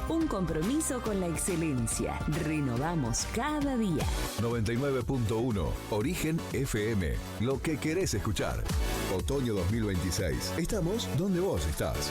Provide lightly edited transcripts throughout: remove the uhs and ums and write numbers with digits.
Un compromiso con la excelencia. Renovamos cada día. 99.1 Origen FM. Lo que querés escuchar. Otoño 2026. Estamos donde vos estás.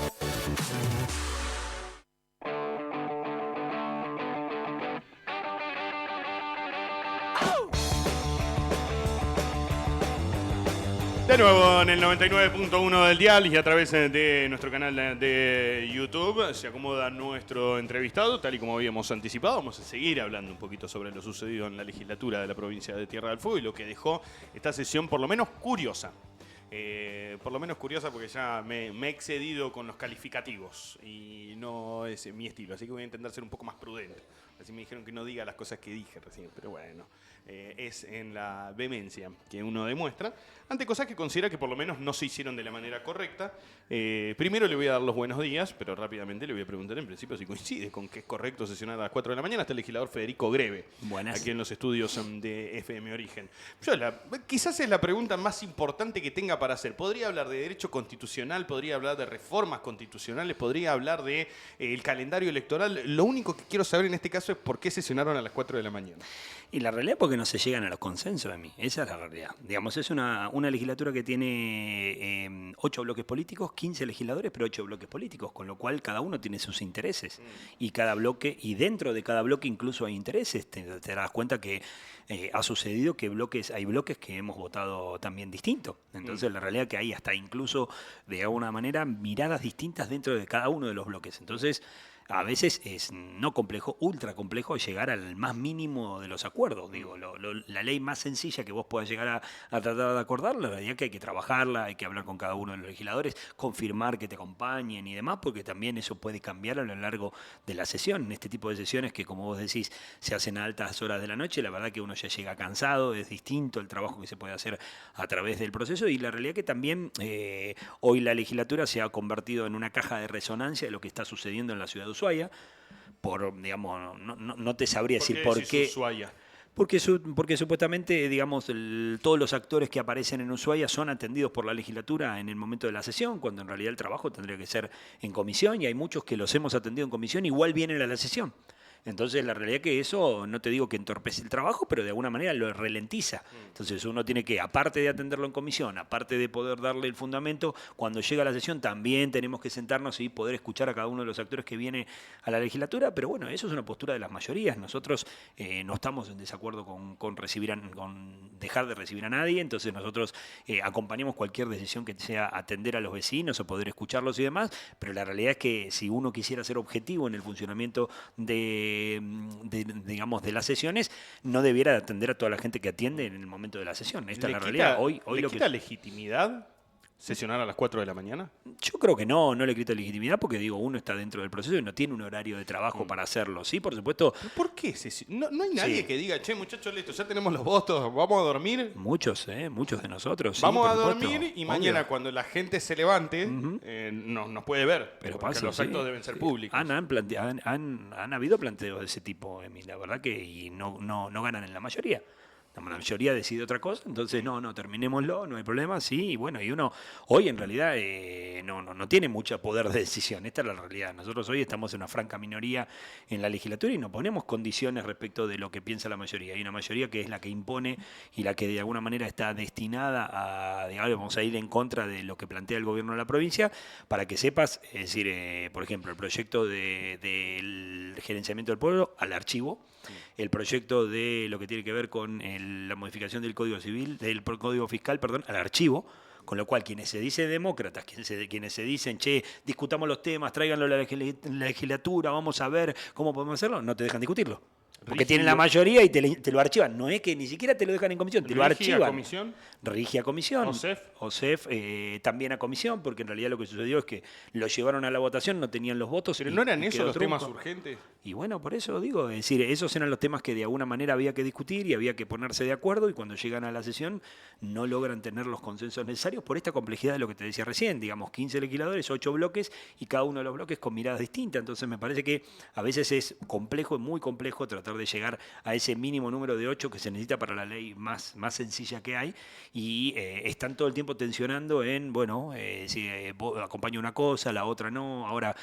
De nuevo en el 99.1 del dial y a través de nuestro canal de YouTube se acomoda nuestro entrevistado, tal y como habíamos anticipado. Vamos a seguir hablando un poquito sobre lo sucedido en la legislatura de la provincia de Tierra del Fuego y lo que dejó esta sesión por lo menos curiosa. Por lo menos curiosa porque ya me he excedido con los calificativos y no es mi estilo, así que voy a intentar ser un poco más prudente. Así me dijeron que no diga las cosas que dije recién, pero bueno, es en la vehemencia que uno demuestra ante cosas que considera que por lo menos no se hicieron de la manera correcta. Primero le voy a dar los buenos días, pero rápidamente le voy a preguntar en principio si coincide con que es correcto sesionar a las 4 de la mañana. Está el legislador Federico Greve, Buenas. Aquí en los estudios de FM Origen. Quizás es la pregunta más importante que tenga para hacer. Podría hablar de derecho constitucional, podría hablar de reformas constitucionales, podría hablar de el calendario electoral. Lo único que quiero saber en este caso es por qué sesionaron a las 4 de la mañana. Y la realidad es porque no se llegan a los consensos de mí. Esa es la realidad. Digamos, es una legislatura que tiene 8 bloques políticos, 15 legisladores, pero 8 bloques políticos, con lo cual cada uno tiene sus intereses. Y cada bloque, y dentro de cada bloque incluso hay intereses. Te das cuenta que ha sucedido que hay bloques que hemos votado también distinto. Entonces la realidad es que hay hasta incluso, de alguna manera, miradas distintas dentro de cada uno de los bloques. Entonces, a veces es no complejo, ultra complejo llegar al más mínimo de los acuerdos. Digo, la ley más sencilla que vos puedas llegar a tratar de acordar, la realidad es que hay que trabajarla, hay que hablar con cada uno de los legisladores, confirmar que te acompañen y demás, porque también eso puede cambiar a lo largo de la sesión. En este tipo de sesiones que, como vos decís, se hacen a altas horas de la noche, la verdad que uno ya llega cansado, es distinto el trabajo que se puede hacer a través del proceso y la realidad que también hoy la legislatura se ha convertido en una caja de resonancia de lo que está sucediendo en la ciudad de Ushuaia. Digamos, no te sabría decir por qué. Ushuaia? Porque supuestamente, digamos, todos los actores que aparecen en Ushuaia son atendidos por la legislatura en el momento de la sesión, cuando en realidad el trabajo tendría que ser en comisión, y hay muchos que los hemos atendido en comisión, igual vienen a la sesión. Entonces la realidad es que eso, no te digo que entorpece el trabajo, pero de alguna manera lo ralentiza. Entonces uno tiene que, aparte de atenderlo en comisión, aparte de poder darle el fundamento, cuando llega la sesión también tenemos que sentarnos y poder escuchar a cada uno de los actores que viene a la legislatura, pero bueno, eso es una postura de las mayorías. Nosotros no estamos en desacuerdo con dejar de recibir a nadie, entonces nosotros acompañamos cualquier decisión que sea atender a los vecinos o poder escucharlos y demás, pero la realidad es que si uno quisiera ser objetivo en el funcionamiento digamos, de las sesiones, no debiera atender a toda la gente que atiende en el momento de la sesión. Esta es la realidad. Hoy ¿Le quita legitimidad sesionar a las 4 de la mañana? Yo creo que no le quita legitimidad porque, digo, uno está dentro del proceso y no tiene un horario de trabajo para hacerlo. Sí, por supuesto. ¿Por qué? No hay nadie que diga, che, muchachos, listo, ya tenemos los votos, vamos a dormir. Muchos de nosotros. Vamos sí, a por dormir supuesto. y mañana Obvio. cuando la gente se levante nos puede ver. Pero porque pasa, los actos deben ser públicos. Han habido planteos de ese tipo, Emil, la verdad que y no ganan en la mayoría. La mayoría decide otra cosa, entonces no, terminémoslo, no hay problema, sí, y bueno, y uno hoy en realidad no tiene mucho poder de decisión, esta es la realidad. Nosotros hoy estamos en una franca minoría en la legislatura y no ponemos condiciones respecto de lo que piensa la mayoría. Hay una mayoría que es la que impone y la que de alguna manera está destinada a, digamos, vamos a ir en contra de lo que plantea el gobierno de la provincia, para que sepas, es decir, por ejemplo, el proyecto del gerenciamiento del pueblo al archivo, el proyecto de lo que tiene que ver con la modificación del Código Civil, del Código Fiscal, al archivo, con lo cual quienes se dicen demócratas, quienes se dicen, che, discutamos los temas, tráiganlo a la legislatura, vamos a ver cómo podemos hacerlo, no te dejan discutirlo. Porque tienen la mayoría y te lo archivan. No es que ni siquiera te lo dejan en comisión, te lo archivan. ¿Comisión? Rigia comisión. OSEF también a comisión, porque en realidad lo que sucedió es que lo llevaron a la votación, no tenían los votos. ¿Pero no eran esos los temas urgentes? Y bueno, por eso digo, es decir, esos eran los temas que de alguna manera había que discutir y había que ponerse de acuerdo, y cuando llegan a la sesión no logran tener los consensos necesarios por esta complejidad de lo que te decía recién, digamos, 15 legisladores, 8 bloques, y cada uno de los bloques con miradas distintas. Entonces me parece que a veces es complejo, muy complejo tratar de llegar a ese mínimo número de 8 que se necesita para la ley más sencilla que hay, y están todo el tiempo tensionando en, bueno, si vos acompaño una cosa, la otra no, ahora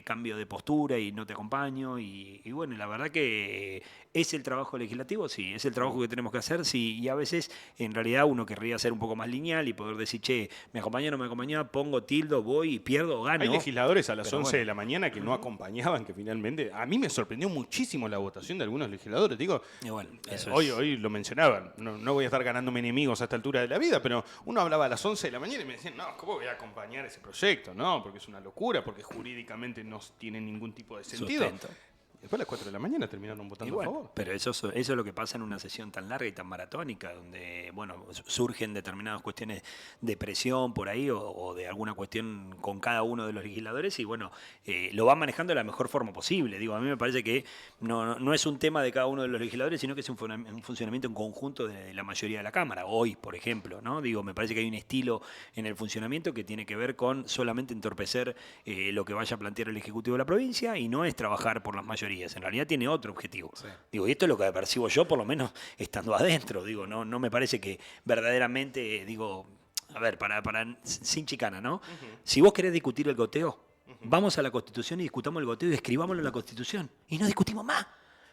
cambio de postura y no te acompaño, y bueno, la verdad que es el trabajo legislativo, sí, es el trabajo que tenemos que hacer, sí, y a veces en realidad uno querría ser un poco más lineal y poder decir, che, me acompaña, no me acompaña, pongo tildo, voy y pierdo o gano. Hay legisladores a las 11 de la mañana que no acompañaban, que finalmente, a mí me sorprendió muchísimo la votación de algunos legisladores, digo, bueno, hoy lo mencionaban, no voy a estar ganándome enemigos a esta altura de la vida, pero uno hablaba a las 11 de la mañana y me decían, no, ¿cómo voy a acompañar ese proyecto? No, porque es una locura, porque jurídicamente no tiene ningún tipo de sentido. Sustento. Después a las 4 de la mañana terminaron votando a favor. Pero eso es lo que pasa en una sesión tan larga y tan maratónica, donde bueno, surgen determinadas cuestiones de presión por ahí o de alguna cuestión con cada uno de los legisladores, y bueno, lo van manejando de la mejor forma posible. Digo, a mí me parece que no es un tema de cada uno de los legisladores, sino que es un funcionamiento en conjunto de la mayoría de la Cámara. Hoy, por ejemplo, ¿no? Digo, me parece que hay un estilo en el funcionamiento que tiene que ver con solamente entorpecer lo que vaya a plantear el Ejecutivo de la provincia, y no es trabajar por las mayorías. En realidad tiene otro objetivo. Sí. Digo, y esto es lo que percibo yo, por lo menos estando adentro. Digo, no me parece que verdaderamente, digo, a ver, sin chicana, ¿no? Si vos querés discutir el goteo, vamos a la Constitución y discutamos el goteo y escribámoslo en la Constitución. Y no discutimos más.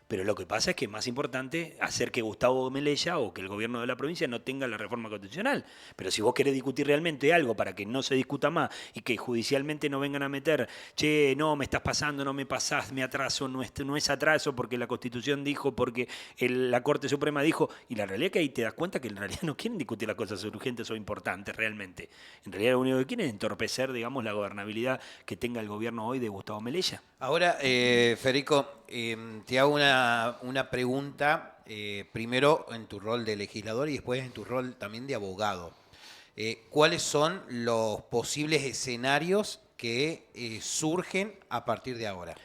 Pero lo que pasa es que es más importante hacer que Gustavo Melella o que el gobierno de la provincia no tenga la reforma constitucional. Pero si vos querés discutir realmente algo para que no se discuta más y que judicialmente no vengan a meter, che, no, me estás pasando, no me pasás, me atraso, no es atraso porque la Constitución dijo, porque la Corte Suprema dijo, y la realidad es que ahí te das cuenta que en realidad no quieren discutir las cosas urgentes o importantes realmente. En realidad lo único que quieren es entorpecer, digamos, la gobernabilidad que tenga el gobierno hoy de Gustavo Melella. Ahora, Federico, te hago una pregunta, primero en tu rol de legislador y después en tu rol también de abogado. ¿Cuáles son los posibles escenarios que surgen a partir de ahora?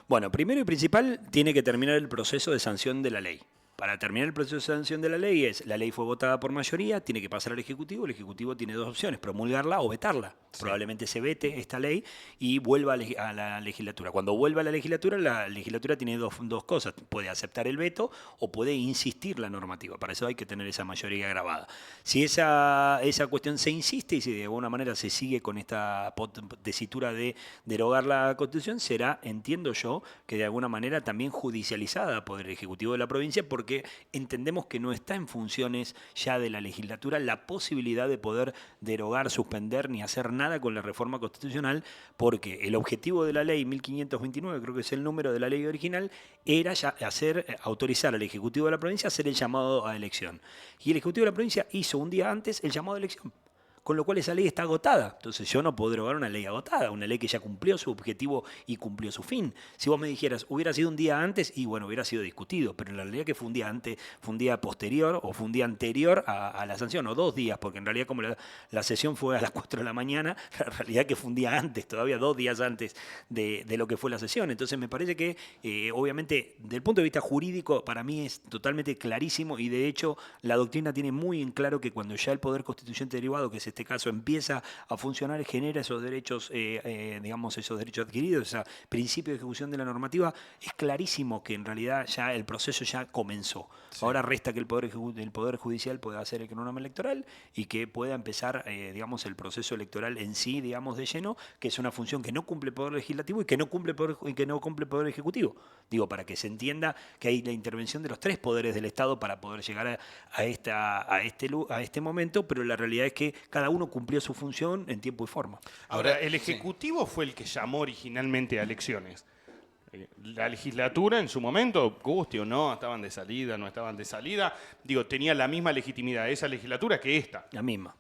Bueno, primero y principal, tiene que terminar el proceso de sanción de la ley. Para terminar el proceso de sanción de la ley la ley fue votada por mayoría, tiene que pasar al Ejecutivo. El Ejecutivo tiene dos opciones, promulgarla o vetarla. Sí. Probablemente se vete esta ley y vuelva a la legislatura. Cuando vuelva a la legislatura tiene dos cosas. Puede aceptar el veto o puede insistir la normativa. Para eso hay que tener esa mayoría grabada. Si esa cuestión se insiste y si de alguna manera se sigue con esta tesitura de derogar la Constitución, será, entiendo yo, que de alguna manera también judicializada por el Ejecutivo de la provincia, porque entendemos que no está en funciones ya de la legislatura la posibilidad de poder derogar, suspender ni hacer nada con la reforma constitucional, porque el objetivo de la ley 1529, creo que es el número de la ley original, era ya autorizar al Ejecutivo de la provincia a hacer el llamado a elección. Y el Ejecutivo de la provincia hizo un día antes el llamado a elección, con lo cual esa ley está agotada. Entonces yo no puedo derogar una ley agotada, una ley que ya cumplió su objetivo y cumplió su fin. Si vos me dijeras, hubiera sido un día antes, y bueno, hubiera sido discutido, pero en la realidad que fue un día antes, fue un día posterior o fue un día anterior a la sanción, o 2 días, porque en realidad como la sesión fue a las 4 de la mañana, la realidad que fue un día antes, todavía 2 días antes de lo que fue la sesión. Entonces me parece que, obviamente, desde el punto de vista jurídico, para mí es totalmente clarísimo, y de hecho la doctrina tiene muy en claro que cuando ya el Poder Constituyente derivado, que es este caso, empieza a funcionar, genera esos derechos, digamos, esos derechos adquiridos, ese principio de ejecución de la normativa, es clarísimo que en realidad ya el proceso ya comenzó. Sí. Ahora resta que el Poder Judicial pueda hacer el cronograma electoral y que pueda empezar, digamos, el proceso electoral en sí, digamos, de lleno, que es una función que no cumple el Poder Legislativo y que no cumple el Poder Ejecutivo. Digo, para que se entienda que hay la intervención de los 3 poderes del Estado para poder llegar a este momento, pero la realidad es que cada uno cumplió su función en tiempo y forma. Ahora, el Ejecutivo fue el que llamó originalmente a elecciones. La legislatura en su momento, guste o no, estaban de salida, no estaban de salida, digo, tenía la misma legitimidad esa legislatura que esta. La misma.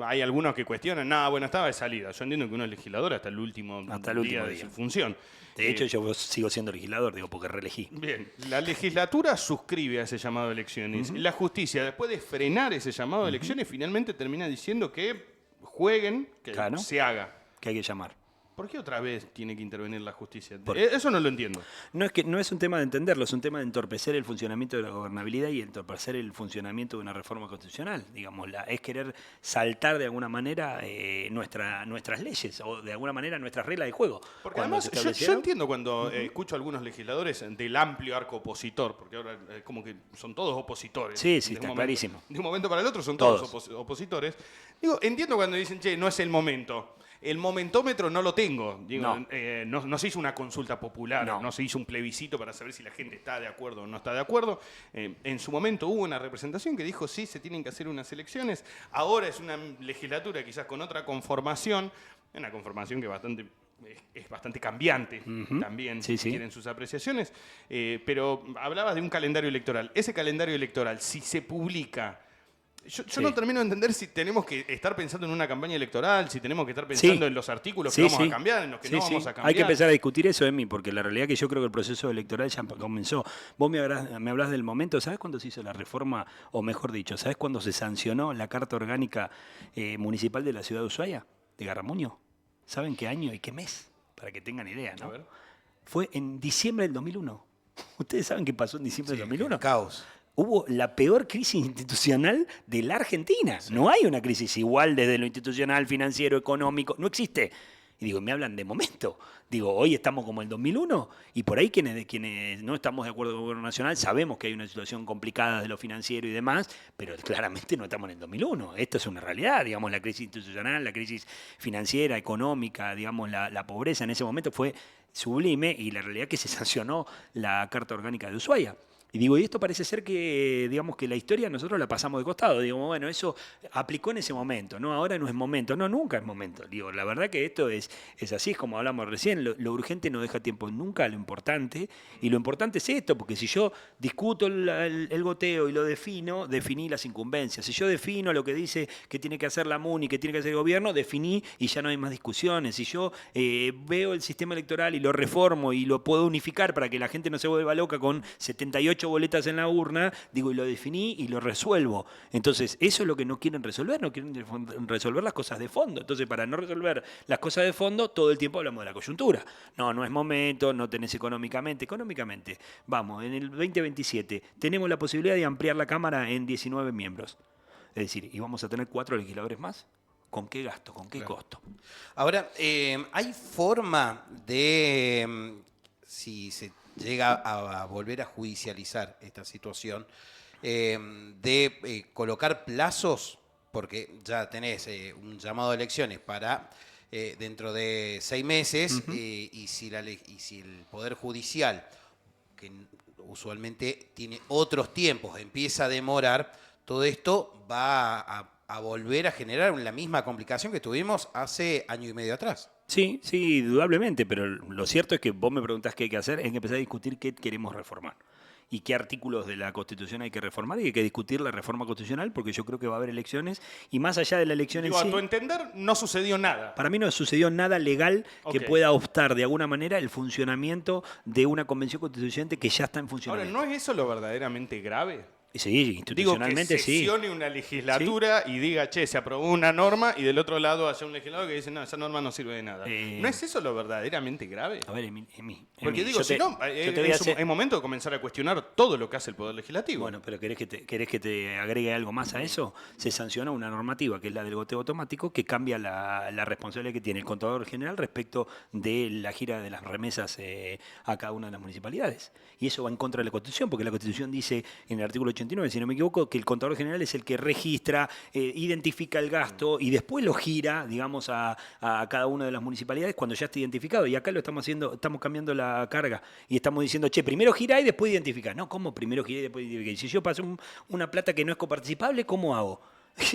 Hay algunos que cuestionan, bueno, estaba de salida. Yo entiendo que uno es legislador hasta el último día de su función. De hecho, yo sigo siendo legislador, digo, porque reelegí. Bien, la legislatura suscribe a ese llamado a elecciones. La justicia, después de frenar ese llamado a elecciones, finalmente termina diciendo que jueguen, que se haga. Que hay que llamar. ¿por qué otra vez tiene que intervenir la justicia? Por- Eso no lo entiendo. No es un tema de entenderlo, es un tema de entorpecer el funcionamiento de la gobernabilidad y entorpecer el funcionamiento de una reforma constitucional. Digamos, es querer saltar de alguna manera nuestras leyes o de alguna manera nuestras reglas de juego. Porque Cuando además se yo establecieron- entiendo cuando escucho a algunos legisladores del amplio arco opositor, porque ahora como que son todos opositores. Sí, sí, De un está momento- clarísimo. De un momento para el otro son todos, Todos. opositores. Digo, entiendo cuando dicen, che, no es el momento. El momentómetro no lo tengo. Digo, No. no se hizo una consulta popular, No. no se hizo un plebiscito para saber si la gente está de acuerdo o no está de acuerdo. En su momento hubo una representación que dijo, sí, se tienen que hacer unas elecciones. Ahora es una legislatura quizás con otra conformación, una conformación que es bastante cambiante también, Sí, si sí. quieren sus apreciaciones. Pero hablabas de un calendario electoral. Ese calendario electoral, si se publica... Yo Sí. no termino de entender si tenemos que estar pensando en una campaña electoral, si tenemos que estar pensando en los artículos que vamos a cambiar, en los que no vamos a cambiar. Hay que empezar a discutir eso, Emi, porque la realidad es que yo creo que el proceso electoral ya comenzó. Vos me hablás del momento, ¿sabés cuándo se hizo la reforma? O mejor dicho, ¿sabés cuándo se sancionó la Carta Orgánica Municipal de la Ciudad de Ushuaia, de Garramuño? ¿Saben qué año y qué mes? Para que tengan idea, ¿no? A ver. Fue en diciembre del 2001. ¿Ustedes saben qué pasó en diciembre del 2001? Caos. Hubo la peor crisis institucional de la Argentina. No hay una crisis igual desde lo institucional, financiero, económico. No existe. Y digo, me hablan de momento. Digo, hoy estamos como el 2001 y por ahí quienes no estamos de acuerdo con el gobierno nacional sabemos que hay una situación complicada de lo financiero y demás, pero claramente no estamos en el 2001. Esto es una realidad, digamos, la crisis institucional, la crisis financiera, económica, digamos, la pobreza en ese momento fue sublime y la realidad es que se sancionó la Carta Orgánica de Ushuaia. Y digo, y esto parece ser que, digamos, que la historia nosotros la pasamos de costado. Digo, bueno, eso aplicó en ese momento, ¿no? Ahora no es momento. No, nunca es momento. Digo, la verdad que esto es así, es como hablamos recién. Lo urgente no deja tiempo nunca a lo importante. Y lo importante es esto, porque si yo discuto el goteo y lo definí las incumbencias. Si yo defino lo que dice que tiene que hacer la MUNI, que tiene que hacer el gobierno, definí y ya no hay más discusiones. Si yo veo el sistema electoral y lo reformo y lo puedo unificar para que la gente no se vuelva loca con 78 boletas en la urna, digo, y lo definí y lo resuelvo. Entonces, eso es lo que no quieren resolver, no quieren resolver las cosas de fondo. Entonces, para no resolver las cosas de fondo, todo el tiempo hablamos de la coyuntura. No es momento, no tenés económicamente. Económicamente, vamos, en el 2027 tenemos la posibilidad de ampliar la Cámara en 19 miembros. Es decir, ¿y vamos a tener 4 legisladores más? ¿Con qué gasto? ¿Con qué costo? Ahora, ¿hay forma de, si se llega a volver a judicializar esta situación, de colocar plazos? Porque ya tenés un llamado a elecciones para dentro de 6 meses, y si el Poder Judicial, que usualmente tiene otros tiempos, empieza a demorar, todo esto va a volver a generar la misma complicación que tuvimos hace año y medio atrás. Sí, indudablemente, pero lo cierto es que vos me preguntás qué hay que hacer, hay que empezar a discutir qué queremos reformar y qué artículos de la Constitución hay que reformar y hay que discutir la reforma constitucional porque yo creo que va a haber elecciones y más allá de la elección Digo, en a tu sí, entender, no sucedió nada. para mí no sucedió nada legal que Ok. pueda obstar de alguna manera el funcionamiento de una convención constituyente que ya está en Ahora, funcionamiento. ¿no es eso lo verdaderamente grave? Sí, Digo, que institucionalmente sí. sesione una legislatura y diga, che, se aprobó una norma, y del otro lado haya un legislador que dice, no, esa norma no sirve de nada. ¿No es eso lo verdaderamente grave? A ver, Emi, Porque digo, yo si te- no, yo te voy a hacer- es momento de comenzar a cuestionar todo lo que hace el Poder Legislativo. Bueno, pero ¿querés que te agregue algo más a eso? Se sanciona una normativa, que es la del goteo automático, que cambia la responsabilidad que tiene el contador general respecto de la gira de las remesas a cada una de las municipalidades. Y eso va en contra de la Constitución, porque la Constitución dice en el artículo 89, si no me equivoco, que el contador general es el que registra, identifica el gasto y después lo gira, digamos, a cada una de las municipalidades cuando ya está identificado. Y acá lo estamos haciendo, estamos cambiando la carga y estamos diciendo, che, primero gira y después identifica. No, ¿cómo primero gira y después identifica? Y si yo paso una plata que no es coparticipable, ¿cómo hago?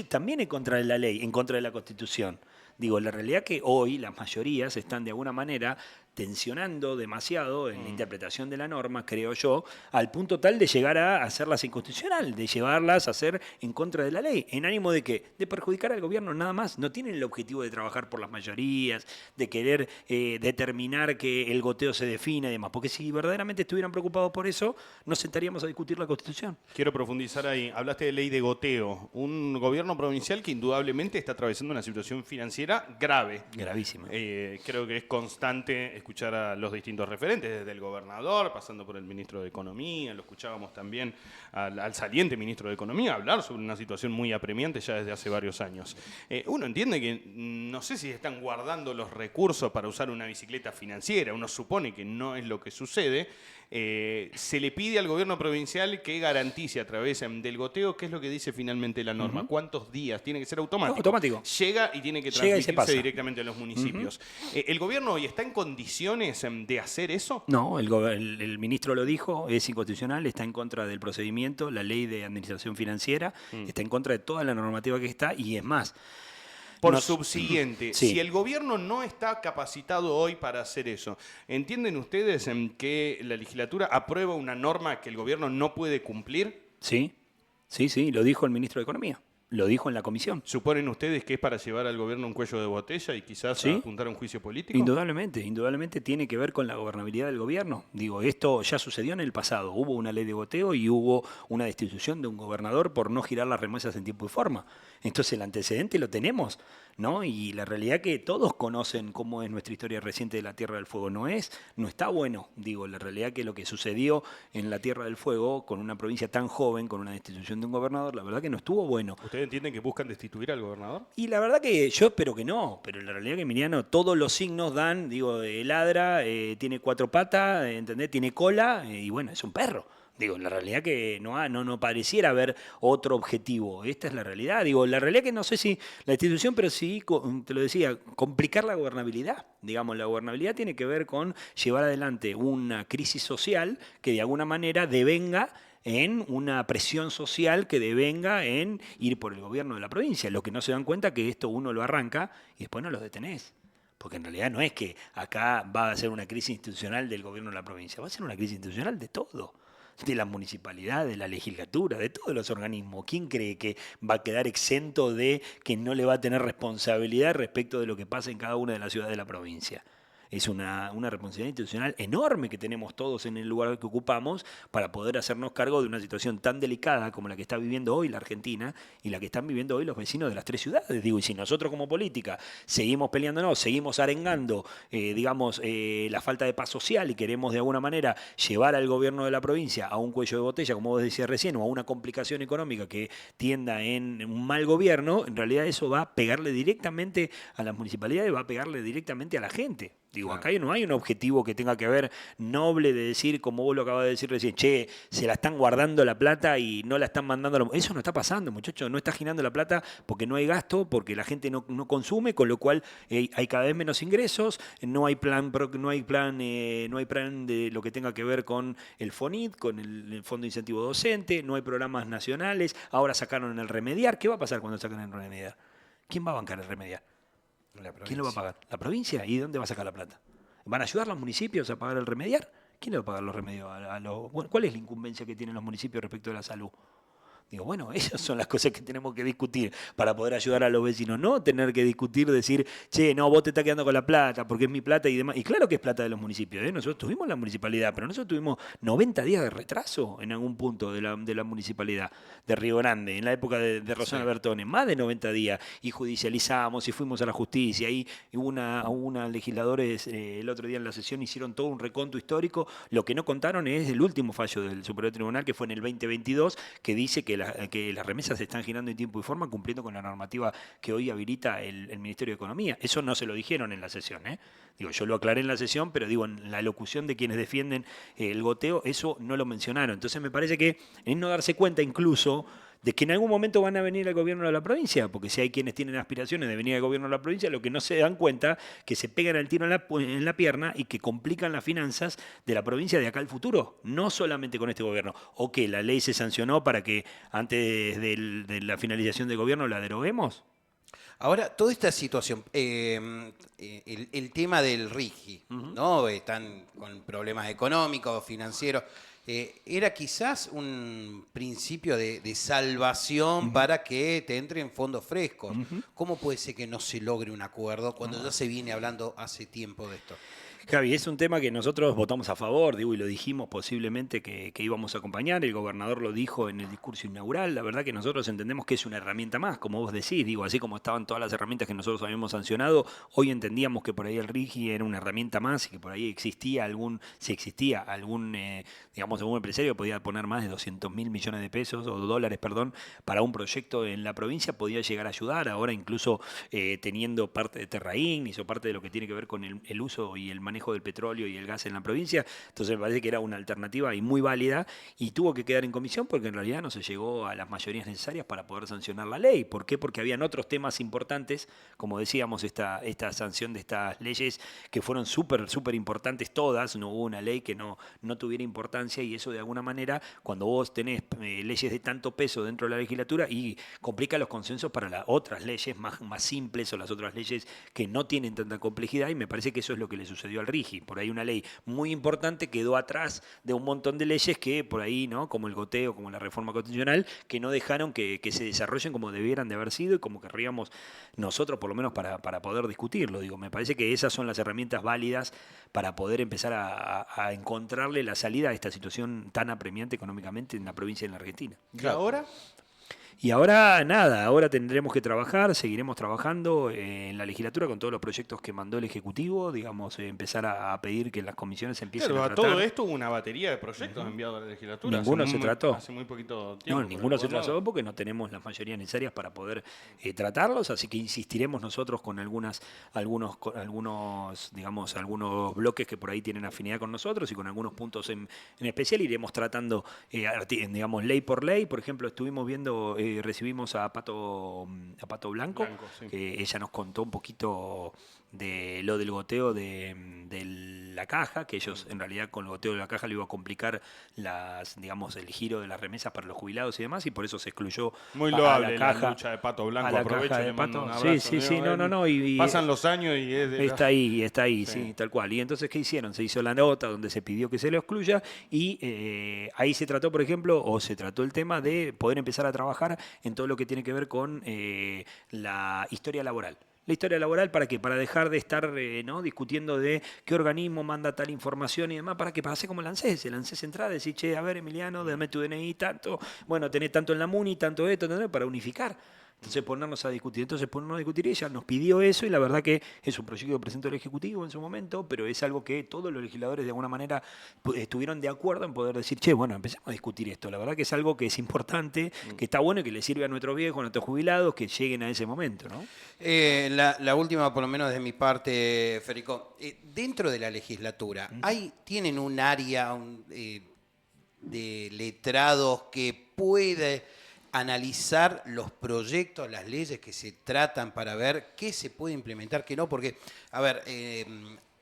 También en contra de la ley, en contra de la Constitución. Digo, la realidad es que hoy las mayorías están de alguna manera tensionando demasiado en la interpretación de la norma, creo yo, al punto tal de llegar a hacerlas inconstitucional, de llevarlas a ser en contra de la ley. ¿En ánimo de qué? De perjudicar al gobierno nada más. No tienen el objetivo de trabajar por las mayorías, de querer determinar que el goteo se defina y demás. Porque si verdaderamente estuvieran preocupados por eso, nos sentaríamos a discutir la Constitución. Quiero profundizar ahí. Hablaste de ley de goteo. Un gobierno provincial que indudablemente está atravesando una situación financiera grave. Gravísima. Creo que es constante escuchar a los distintos referentes, desde el gobernador, pasando por el ministro de Economía, lo escuchábamos también al saliente ministro de Economía hablar sobre una situación muy apremiante ya desde hace varios años. Uno entiende que no sé si están guardando los recursos para usar una bicicleta financiera, uno supone que no es lo que sucede. Se le pide al gobierno provincial que garantice a través del goteo, ¿qué es lo que dice finalmente la norma? ¿Cuántos días? Tiene que ser automático. No, automático. Llega y tiene que Llega y se transmitirse pasa. directamente a los municipios. ¿El gobierno hoy está en condiciones de hacer eso? No, el ministro lo dijo, es inconstitucional, está en contra del procedimiento, la ley de administración financiera, está en contra de toda la normativa que está y es más. Por subsiguiente, Sí. si el gobierno no está capacitado hoy para hacer eso, ¿entienden ustedes que la legislatura aprueba una norma que el gobierno no puede cumplir? Sí, lo dijo el ministro de Economía, lo dijo en la comisión. ¿Suponen ustedes que es para llevar al gobierno un cuello de botella y quizás Sí. apuntar a un juicio político? Indudablemente tiene que ver con la gobernabilidad del gobierno. Digo, esto ya sucedió en el pasado. Hubo una ley de goteo y hubo una destitución de un gobernador por no girar las remesas en tiempo y forma. Entonces el antecedente lo tenemos, ¿no? Y la realidad que todos conocen cómo es nuestra historia reciente de la Tierra del Fuego. No está bueno. Digo, la realidad que lo que sucedió en la Tierra del Fuego con una provincia tan joven, con una destitución de un gobernador, la verdad que no estuvo bueno. ¿Ustedes entienden que buscan destituir al gobernador? Y la verdad que yo espero que no, pero la realidad que Emiliano, todos los signos dan, digo, ladra, tiene 4 patas, ¿entendés? Tiene cola, y bueno, es un perro. Digo, la realidad que no pareciera haber otro objetivo. Esta es la realidad. Digo, la realidad que no sé si la institución, pero sí, te lo decía, complicar la gobernabilidad. Digamos, la gobernabilidad tiene que ver con llevar adelante una crisis social que de alguna manera devenga en una presión social que devenga en ir por el gobierno de la provincia. Lo que no se dan cuenta que esto uno lo arranca y después no lo detenés. Porque en realidad no es que acá va a ser una crisis institucional del gobierno de la provincia, va a ser una crisis institucional de todo. De la municipalidad, de la legislatura, de todos los organismos. ¿Quién cree que va a quedar exento de que no le va a tener responsabilidad respecto de lo que pasa en cada una de las ciudades de la provincia? Es una responsabilidad institucional enorme que tenemos todos en el lugar que ocupamos para poder hacernos cargo de una situación tan delicada como la que está viviendo hoy la Argentina y la que están viviendo hoy los vecinos de las 3 ciudades. Digo, y si nosotros como política seguimos peleándonos, seguimos arengando, la falta de paz social y queremos de alguna manera llevar al gobierno de la provincia a un cuello de botella, como vos decías recién, o a una complicación económica que tienda en un mal gobierno, en realidad eso va a pegarle directamente a las municipalidades, va a pegarle directamente a la gente. Digo, acá no hay un objetivo que tenga que ver noble de decir, como vos lo acabas de decir recién, che, se la están guardando la plata y no la están mandando. Eso no está pasando, muchachos, no está girando la plata porque no hay gasto, porque la gente no consume, con lo cual hay cada vez menos ingresos, no hay plan de lo que tenga que ver con el FONIT, con el Fondo de Incentivo Docente, no hay programas nacionales, ahora sacaron el Remediar. ¿Qué va a pasar cuando sacan el Remediar? ¿Quién va a bancar el Remediar? ¿Quién lo va a pagar? ¿La provincia? ¿Y de dónde va a sacar la plata? ¿Van a ayudar los municipios a pagar el Remediar? ¿Quién le va a pagar los remedios? ¿Cuál es la incumbencia que tienen los municipios respecto a la salud? Digo, bueno, esas son las cosas que tenemos que discutir para poder ayudar a los vecinos. No tener que discutir, decir, che, no, vos te estás quedando con la plata porque es mi plata y demás. Y claro que es plata de los municipios, ¿eh? Nosotros tuvimos la municipalidad, pero nosotros tuvimos 90 días de retraso en algún punto de la municipalidad de Río Grande, en la época de Rosana Bertone, más de 90 días. Y judicializamos y fuimos a la justicia. Y hubo legisladores el otro día en la sesión hicieron todo un reconto histórico. Lo que no contaron es el último fallo del Superior Tribunal, que fue en el 2022, que dice que las remesas se están girando en tiempo y forma cumpliendo con la normativa que hoy habilita el Ministerio de Economía. Eso no se lo dijeron en la sesión, ¿eh? Digo, yo lo aclaré en la sesión, pero digo, en la locución de quienes defienden el goteo, eso no lo mencionaron. Entonces me parece que es no darse cuenta incluso de que en algún momento van a venir al gobierno de la provincia, porque si hay quienes tienen aspiraciones de venir al gobierno de la provincia, lo que no se dan cuenta que se pegan el tiro en la pierna y que complican las finanzas de la provincia de acá al futuro, no solamente con este gobierno. O que la ley se sancionó para que antes de la finalización del gobierno la deroguemos. Ahora, toda esta situación, el tema del RIGI, ¿no? Están con problemas económicos, financieros. Era quizás un principio de salvación para que te entren fondos frescos. ¿Cómo puede ser que no se logre un acuerdo cuando ya se viene hablando hace tiempo de esto? Javi, es un tema que nosotros votamos a favor, digo, y lo dijimos posiblemente que íbamos a acompañar, el gobernador lo dijo en el discurso inaugural, la verdad que nosotros entendemos que es una herramienta más, como vos decís, digo, así como estaban todas las herramientas que nosotros habíamos sancionado, hoy entendíamos que por ahí el RIGI era una herramienta más y que por ahí si existía algún, digamos, algún empresario que podía poner más de 200.000 millones de pesos, o dólares, perdón, para un proyecto en la provincia, podía llegar a ayudar, ahora incluso teniendo parte de Terra Ignis o parte de lo que tiene que ver con el uso y el manejo del petróleo y el gas en la provincia, entonces me parece que era una alternativa y muy válida y tuvo que quedar en comisión porque en realidad no se llegó a las mayorías necesarias para poder sancionar la ley. ¿Por qué? Porque habían otros temas importantes, como decíamos, esta sanción de estas leyes que fueron súper importantes todas, no hubo una ley que no tuviera importancia y eso de alguna manera, cuando vos tenés leyes de tanto peso dentro de la legislatura y complica los consensos para las otras leyes más simples o las otras leyes que no tienen tanta complejidad y me parece que eso es lo que le sucedió al RIGI. Por ahí una ley muy importante quedó atrás de un montón de leyes que por ahí, ¿no? Como el goteo, como la reforma constitucional, que no dejaron que se desarrollen como debieran de haber sido y como querríamos nosotros, por lo menos para poder discutirlo. Digo, me parece que esas son las herramientas válidas para poder empezar a encontrarle la salida a esta situación tan apremiante económicamente en la provincia y en la Argentina. ¿Y ahora? Y ahora nada, ahora tendremos que trabajar, seguiremos trabajando en la legislatura con todos los proyectos que mandó el Ejecutivo, digamos, empezar a pedir que las comisiones empiecen a tratar. Todo esto hubo una batería de proyectos enviados a la legislatura. Ninguno se trató. Hace muy poquito tiempo. No, ninguno se trató porque no tenemos las mayorías necesarias para poder tratarlos, así que insistiremos nosotros con algunos bloques que por ahí tienen afinidad con nosotros y con algunos puntos en especial iremos tratando, digamos, ley por ley. Por ejemplo, estuvimos viendo... recibimos a Pato Blanco, sí. Que ella nos contó un poquito de lo del goteo de la caja, que ellos en realidad con el goteo de la caja le iba a complicar el giro de las remesas para los jubilados y demás, y por eso se excluyó muy a loable la caja, la lucha de Pato Blanco, a la aprovecho caja y de le mando Pato. un abrazo. Sí, no, y pasan los años y está ahí, sí, tal cual. Y entonces, ¿qué hicieron? Se hizo la nota donde se pidió que se lo excluya y ahí se trató, por ejemplo, se trató el tema de poder empezar a trabajar en todo lo que tiene que ver con la historia laboral. La historia laboral, ¿para qué? Para dejar de estar discutiendo de qué organismo manda tal información y demás, ¿para qué? Para hacer como el ANSES entrar, decir, che, a ver, Emiliano, dame tu DNI, tanto, bueno, tenés tanto en la MUNI, tanto esto, para unificar. Entonces ponernos a discutir. Y ella nos pidió eso y la verdad que es un proyecto que presentó el Ejecutivo en su momento, pero es algo que todos los legisladores de alguna manera estuvieron de acuerdo en poder decir, che, bueno, empecemos a discutir esto. La verdad que es algo que es importante, que está bueno y que le sirve a nuestros viejos, a nuestros jubilados, que lleguen a ese momento, ¿no? La última, por lo menos de mi parte, Federico. Dentro de la legislatura, ¿tienen un área de letrados que puede analizar los proyectos, las leyes que se tratan para ver qué se puede implementar, qué no? Porque, a ver,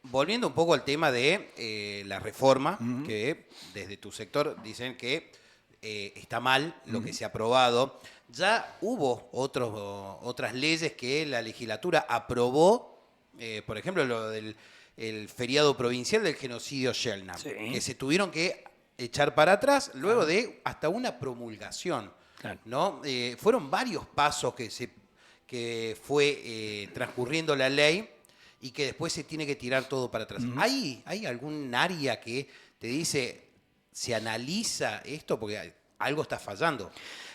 volviendo un poco al tema de la reforma, que desde tu sector dicen que está mal lo que se ha aprobado, ya hubo otras leyes que la legislatura aprobó, por ejemplo, lo del el feriado provincial del genocidio Shellnap, que se tuvieron que echar para atrás luego de hasta una promulgación. Claro. ¿No? Fueron varios pasos que fue transcurriendo la ley y que después se tiene que tirar todo para atrás. ¿Hay algún área que te dice, se analiza esto? Porque algo está fallando.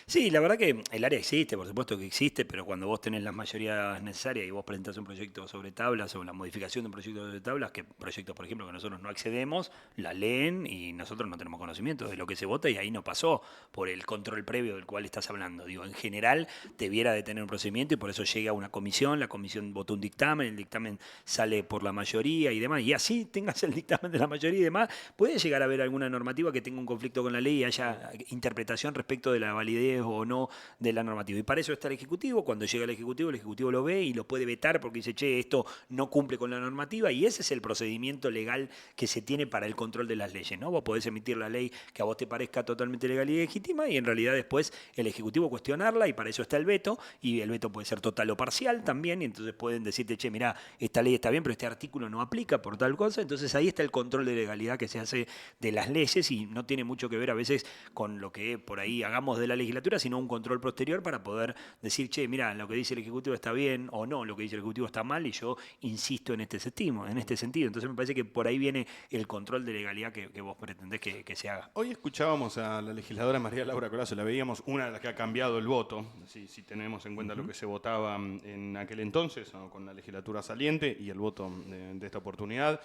Sí, la verdad que el área existe, por supuesto que existe, pero cuando vos tenés las mayorías necesarias y vos presentás un proyecto sobre tablas o la modificación de un proyecto sobre tablas, que proyectos, por ejemplo, que nosotros no accedemos, la leen y nosotros no tenemos conocimiento de lo que se vota y ahí no pasó por el control previo del cual estás hablando. Digo, en general debiera de tener un procedimiento y por eso llega a una comisión, la comisión votó un dictamen, el dictamen sale por la mayoría y demás, y así tengas el dictamen de la mayoría y demás, puede llegar a haber alguna normativa que tenga un conflicto con la ley y haya interpretación respecto de la validez validez o no de la normativa. Y para eso está el Ejecutivo. Cuando llega el Ejecutivo lo ve y lo puede vetar porque dice, che, esto no cumple con la normativa, y ese es el procedimiento legal que se tiene para el control de las leyes, ¿no? Vos podés emitir la ley que a vos te parezca totalmente legal y legítima, y en realidad después el Ejecutivo cuestionarla, y para eso está el veto, y el veto puede ser total o parcial también, y entonces pueden decirte, che, mirá, esta ley está bien, pero este artículo no aplica por tal cosa. Entonces ahí está el control de legalidad que se hace de las leyes, y no tiene mucho que ver a veces con lo que por ahí hagamos de la legislatura, sino un control posterior para poder decir, che, mirá, lo que dice el Ejecutivo está bien, o no, lo que dice el Ejecutivo está mal, y yo insisto en este sentido. Entonces me parece que por ahí viene el control de legalidad que vos pretendés que se haga. Hoy escuchábamos a la legisladora María Laura Colazo, la veíamos, una de las que ha cambiado el voto, si tenemos en cuenta lo que se votaba en aquel entonces, ¿no? Con la legislatura saliente y el voto de esta oportunidad.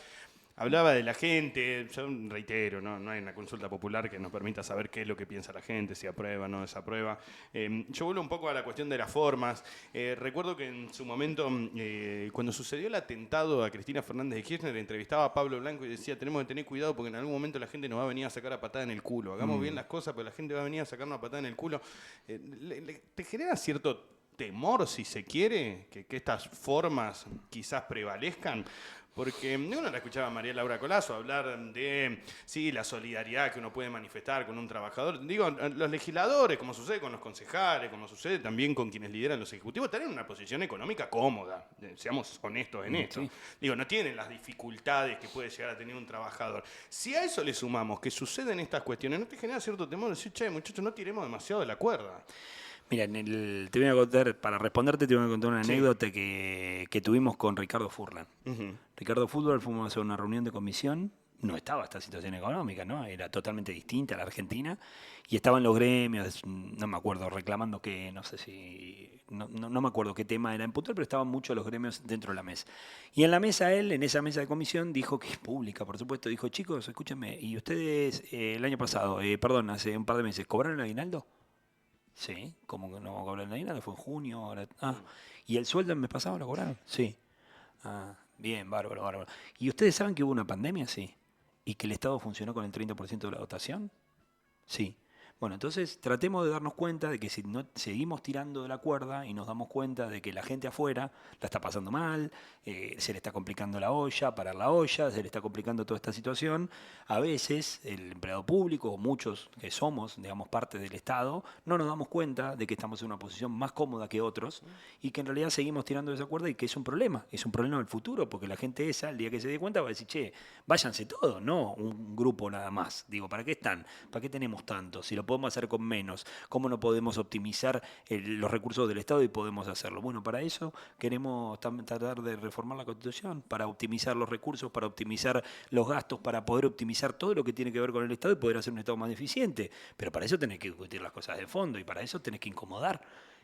Hablaba de la gente, yo reitero, no hay una consulta popular que nos permita saber qué es lo que piensa la gente, si aprueba o no desaprueba. Yo vuelvo un poco a la cuestión de las formas. Recuerdo que en su momento, cuando sucedió el atentado a Cristina Fernández de Kirchner, entrevistaba a Pablo Blanco y decía, tenemos que tener cuidado porque en algún momento la gente nos va a venir a sacar a patada en el culo. Hagamos bien las cosas, pero la gente va a venir a sacarnos a patada en el culo. ¿Te genera cierto temor, si se quiere, que estas formas quizás prevalezcan? Porque uno la escuchaba a María Laura Colazo hablar de la solidaridad que uno puede manifestar con un trabajador. Digo, los legisladores, como sucede con los concejales, como sucede también con quienes lideran los ejecutivos, están en una posición económica cómoda, seamos honestos en esto. Sí. Digo, no tienen las dificultades que puede llegar a tener un trabajador. Si a eso le sumamos que suceden estas cuestiones, ¿no te genera cierto temor de decir, che, muchachos, no tiremos demasiado de la cuerda? Mira, te voy a contar, para responderte te voy a contar una anécdota que tuvimos con Ricardo Furlan. Ricardo Furlan, fuimos a hacer una reunión de comisión, no estaba esta situación económica, ¿no? Era totalmente distinta a la Argentina, y estaban los gremios, no me acuerdo, reclamando que, no sé si, no me acuerdo qué tema era en puntual, pero estaban muchos los gremios dentro de la mesa. Y en la mesa en esa mesa de comisión, dijo, que es pública, por supuesto, dijo, chicos, escúchenme, ¿y ustedes el año pasado, hace un par de meses, cobraron el aguinaldo? Sí, ¿cómo que no cobraron el aguinaldo? Fue en junio. Ahora, ¿y el sueldo el mes pasado lo cobraron? Sí. Bien, bárbaro. ¿Y ustedes saben que hubo una pandemia? Sí. ¿Y que el Estado funcionó con el 30% de la dotación? Sí. Bueno, entonces tratemos de darnos cuenta de que si no seguimos tirando de la cuerda y nos damos cuenta de que la gente afuera la está pasando mal, se le está complicando la olla, parar la olla, se le está complicando toda esta situación, a veces el empleado público, o muchos que somos, digamos, parte del Estado, no nos damos cuenta de que estamos en una posición más cómoda que otros y que en realidad seguimos tirando de esa cuerda y que es un problema del futuro, porque la gente esa, el día que se dé cuenta, va a decir, che, váyanse todos, no un grupo nada más. Digo, ¿para qué están? ¿Para qué tenemos tanto? Si lo podemos hacer con menos, ¿cómo no podemos optimizar los recursos del Estado y podemos hacerlo? Bueno, para eso queremos tratar de reformar la Constitución, para optimizar los recursos, para optimizar los gastos, para poder optimizar todo lo que tiene que ver con el Estado y poder hacer un Estado más eficiente. Pero para eso tenés que discutir las cosas de fondo y para eso tenés que incomodar.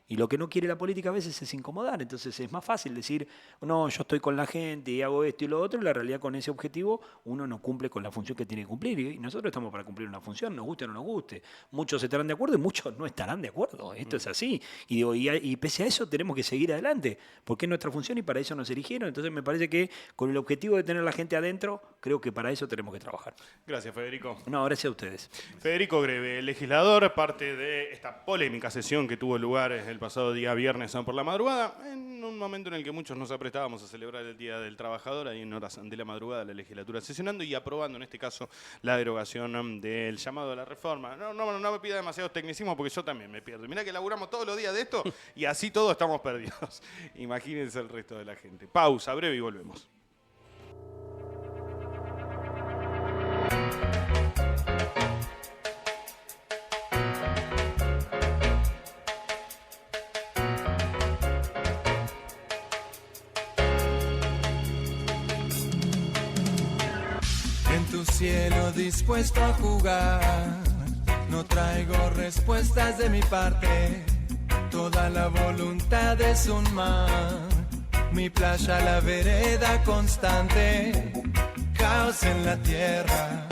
Y lo que no quiere la política a veces es incomodar. Entonces es más fácil decir, no, yo estoy con la gente y hago esto y lo otro. Y la realidad, con ese objetivo uno no cumple con la función que tiene que cumplir. Y nosotros estamos para cumplir una función, nos guste o no nos guste. Muchos estarán de acuerdo y muchos no estarán de acuerdo. Esto es así. Y digo, y pese a eso tenemos que seguir adelante, porque es nuestra función y para eso nos eligieron. Entonces me parece que con el objetivo de tener la gente adentro, creo que para eso tenemos que trabajar. Gracias, Federico. No, gracias a ustedes. Federico Greve, legislador, parte de esta polémica sesión que tuvo lugar el pasado día viernes por la madrugada, en un momento en el que muchos nos aprestábamos a celebrar el Día del Trabajador, ahí en horas de la madrugada la legislatura sesionando y aprobando en este caso la derogación del llamado a la reforma. No me pida demasiados tecnicismos porque yo también me pierdo. Mirá que laburamos todos los días de esto y así todos estamos perdidos. Imagínense el resto de la gente. Pausa breve y volvemos. Cielo dispuesto a jugar, no traigo respuestas de mi parte, toda la voluntad es un mar, mi playa la vereda constante, caos en la tierra,